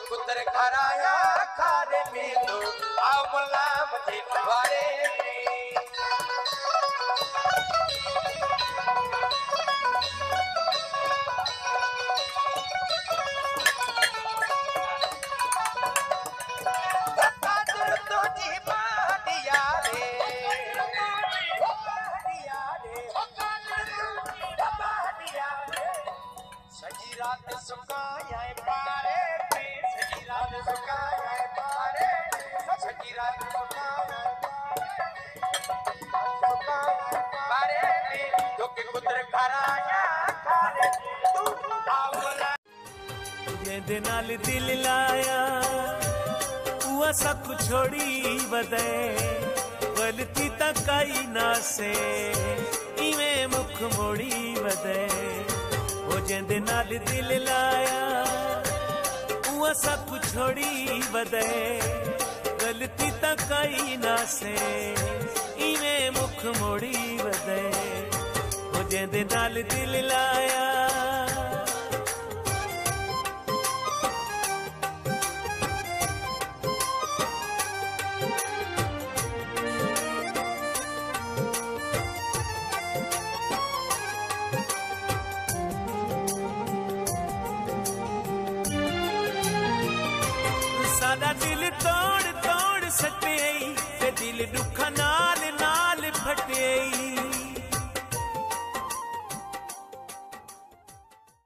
कुतर खराया खारे मेलो आमला मुझे वारे रात सुकाया पारे पे सजी रात सुकाया पारे सजी रात सुकाया पारे पे जो के कुतर खराया खारे तू आवला जे नाल दिल लाया वो सब छोड़ी बदे गलती तकाई ना से इवें मुख मोड़ी बदे जेंदे नाल दिल लाया वो सब छोड़ी बदे गलती तकाई ना से इवें मुख मोड़ी बदे वो जेंदे नाल दिल लाया